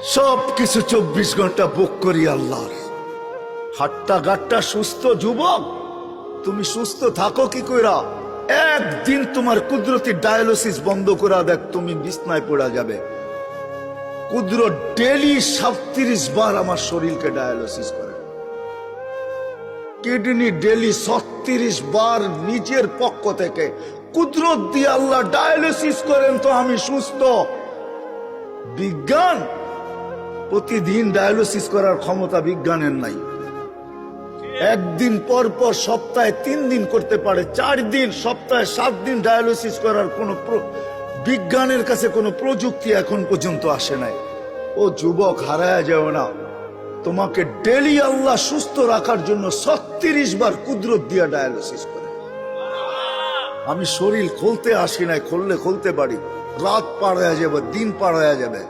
সব কিছু 24 ঘন্টা ভোগ করি আল্লাহর। হাট্টা গাট্টা সুস্থ যুবক, তুমি সুস্থ থাকো কি কইরা? একদিন তোমার কুদরতি ডায়ালিসিস বন্ধ করা দেখ, তুমি বিছনায় পড়া যাবে। কুদরত ডেলি 37 বার আমার শরীরকে ডায়ালিসিস করে, কিডনি ডেলি 36 বার নিজের পক্ষ থেকে কুদরত দিয়ে আল্লাহ ডায়ালিসিস করেন, তো আমি সুস্থ। বিজ্ঞান প্রতিদিন ডায়ালিসিস করার ক্ষমতা বিজ্ঞানের নাই। একদিন পর পর সপ্তাহে 3 দিন করতে পারে, 4 দিন, সপ্তাহে 7 দিন ডায়ালিসিস করার কোন বিজ্ঞানের কাছে কোনো প্রযুক্তি এখন পর্যন্ত আসে নাই। ও যুবক, হারায় যাও না, তোমাকে ডেলি আল্লাহ সুস্থ রাখার জন্য 36 বার কুদরত দিয়া ডায়ালিসিস করে। আমি শরীর খুলতে আসি নাই, খুললে খুলতে পারি, রাত পার হয়ে যাবে, দিন পার হয়ে যাবে।